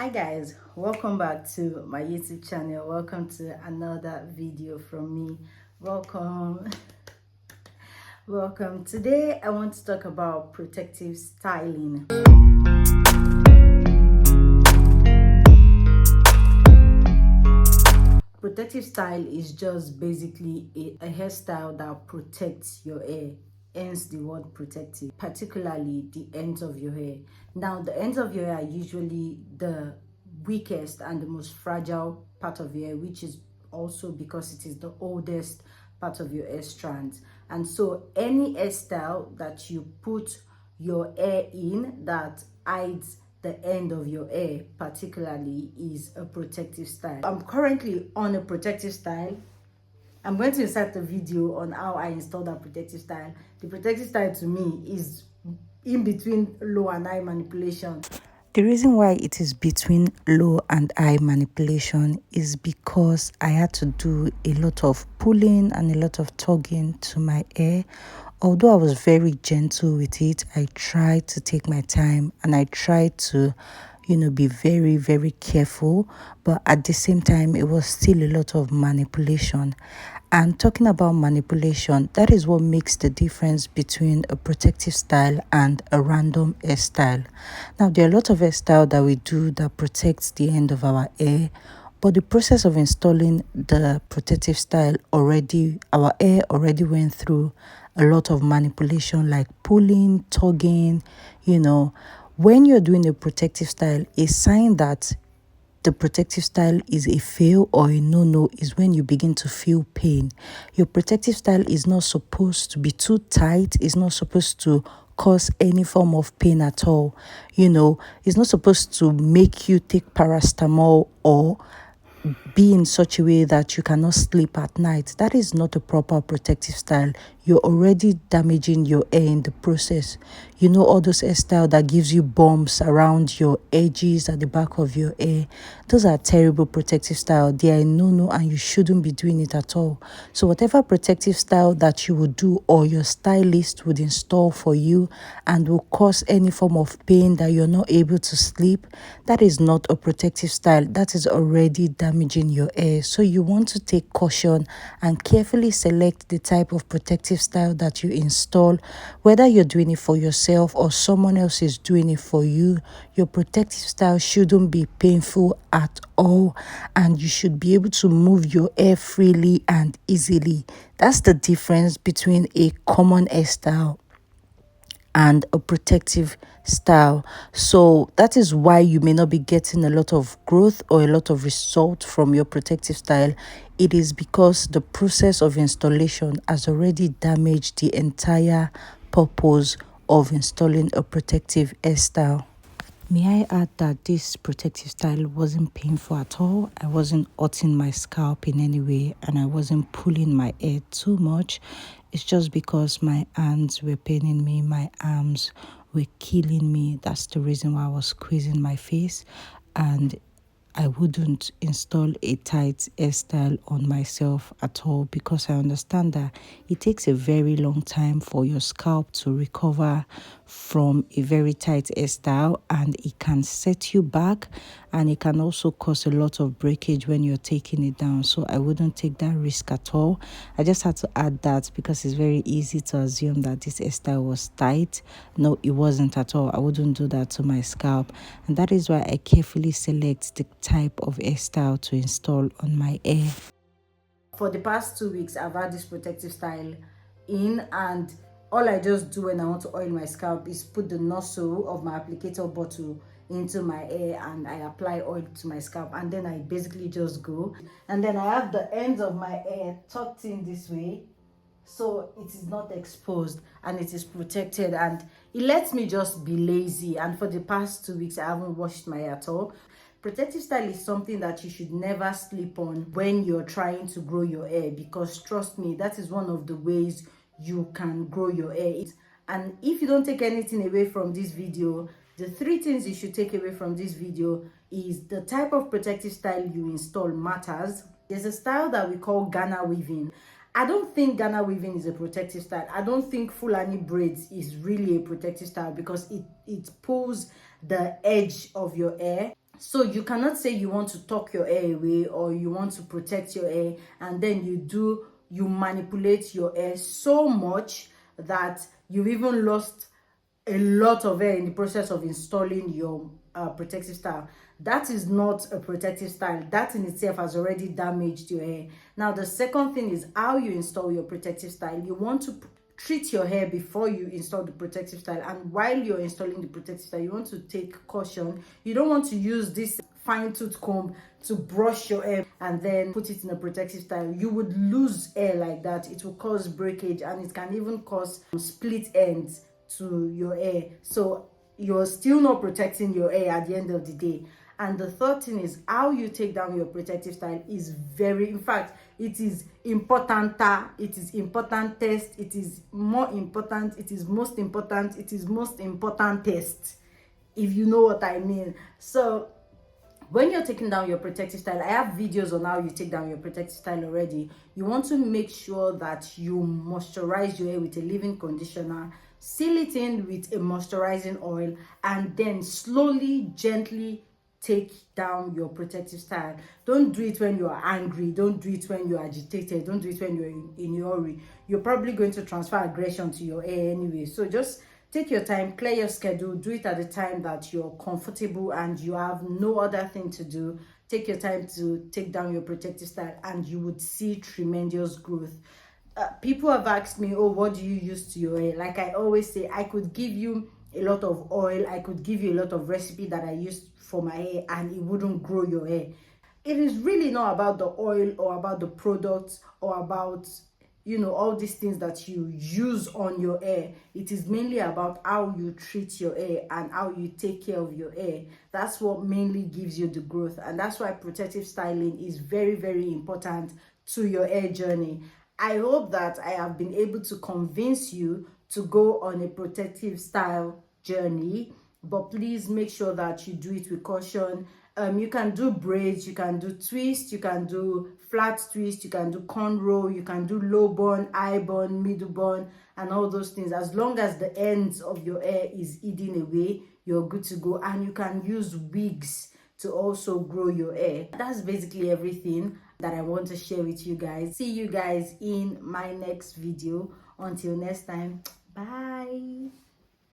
Hi guys, welcome back to my YouTube channel. Welcome to another video from me. Welcome. Today I want to talk about protective styling. Protective style is just basically a hairstyle that protects your hair, hence the word protective, particularly the ends of your hair. Now, the ends of your hair are usually the weakest and the most fragile part of your hair, which is also because it is the oldest part of your hair strands. And so any hairstyle that you put your hair in that hides the end of your hair particularly is a protective style. I'm currently on a protective style. I'm going to insert the video on how I installed that protective style. The protective style to me is in between low and high manipulation. The reason why it is between low and high manipulation is because I had to do a lot of pulling and a lot of tugging to my hair. Although I was very gentle with it, I tried to take my time and I tried to, be very, very careful. But at the same time, it was still a lot of manipulation. And talking about manipulation, that is what makes the difference between a protective style and a random hairstyle. Now, there are a lot of hairstyle that we do that protects the end of our hair, but the process of installing the protective style our hair already went through a lot of manipulation like pulling, tugging, When you're doing a protective style, a sign that the protective style is a fail or a no-no is when you begin to feel pain. Your protective style is not supposed to be too tight. It's not supposed to cause any form of pain at all. It's not supposed to make you take paracetamol or be in such a way that you cannot sleep at night. That is not a proper protective style. You're already damaging your hair in the process. All those hairstyle that gives you bumps around your edges at the back of your hair. Those are terrible protective style. They are a no-no and you shouldn't be doing it at all. So whatever protective style that you would do or your stylist would install for you and will cause any form of pain that you're not able to sleep, that is not a protective style. That is already damaging your hair. So you want to take caution and carefully select the type of protective style that you install, whether you're doing it for yourself or someone else is doing it for you. Your protective style shouldn't be painful at all, and you should be able to move your hair freely and easily. That's the difference between a common hairstyle and a protective style. So that is why you may not be getting a lot of growth or a lot of result from your protective style. It is because the process of installation has already damaged the entire purpose of installing a protective hairstyle. May I add that this protective style wasn't painful at all. I wasn't hurting my scalp in any way and I wasn't pulling my hair too much. It's just because my hands were paining me, my arms were killing me. That's the reason why I was squeezing my face, and I wouldn't install a tight hairstyle on myself at all because I understand that it takes a very long time for your scalp to recover from a very tight hairstyle, and it can set you back and it can also cause a lot of breakage when you're taking it down. So I wouldn't take that risk at all. I just had to add that because it's very easy to assume that this hairstyle was tight. No, it wasn't at all. I wouldn't do that to my scalp, and that is why I carefully select the type of hairstyle to install on my hair. For the past 2 weeks, I've had this protective style in, and all I just do when I want to oil my scalp is put the nozzle of my applicator bottle into my hair and I apply oil to my scalp, and then I basically just go. And then I have the ends of my hair tucked in this way so it is not exposed and it is protected, and it lets me just be lazy. And for the past 2 weeks, I haven't washed my hair at all. Protective style is something that you should never sleep on when you're trying to grow your hair, because trust me, that is one of the ways you can grow your hair. And if you don't take anything away from this video, the 3 things you should take away from this video is the type of protective style you install matters. There's a style that we call Ghana weaving. I don't think Ghana weaving is a protective style. I don't think Fulani braids is really a protective style because it pulls the edge of your hair. So you cannot say you want to tuck your hair away or you want to protect your hair, and then you manipulate your hair so much that you've even lost a lot of hair in the process of installing your protective style. That is not a protective style. That in itself has already damaged your hair. Now the second thing is how you install your protective style. You want to treat your hair before you install the protective style, and while you're installing the protective style, you want to take caution. You don't want to use this fine tooth comb to brush your hair and then put it in a protective style. You would lose hair like that. It will cause breakage, and it can even cause split ends to your hair. So you're still not protecting your hair at the end of the day. And the third thing is how you take down your protective style is very, in fact, it is importanter, it is importantest, it is more important, it is most important, it is most importantest, if you know what I mean. So when you're taking down your protective style, I have videos on how you take down your protective style already. You want to make sure that you moisturize your hair with a leave-in conditioner, seal it in with a moisturizing oil, and then slowly, gently take down your protective style. Don't do it when you are angry, don't do it when you're agitated, don't do it when you're in a hurry. You're probably going to transfer aggression to your hair anyway. So just take your time, clear your schedule, do it at the time that you're comfortable and you have no other thing to do. Take your time to take down your protective style, and you would see tremendous growth. People have asked me, oh, what do you use to your hair? Like I always say, I could give you a lot of oil, I could give you a lot of recipe that I use for my hair, and it wouldn't grow your hair. It is really not about the oil or about the products or about, you know, all these things that you use on your hair. It is mainly about how you treat your hair and how you take care of your hair. That's what mainly gives you the growth, and that's why protective styling is very, very important to your hair journey. I hope that I have been able to convince you to go on a protective style journey, but please make sure that you do it with caution. You can do braids, you can do twist, you can do flat twist, you can do cornrow, you can do low bun, high bun, middle bun, and all those things. As long as the ends of your hair is hidden away, you're good to go. And you can use wigs to also grow your hair. That's basically everything that I want to share with you guys. See you guys in my next video. Until next time, bye.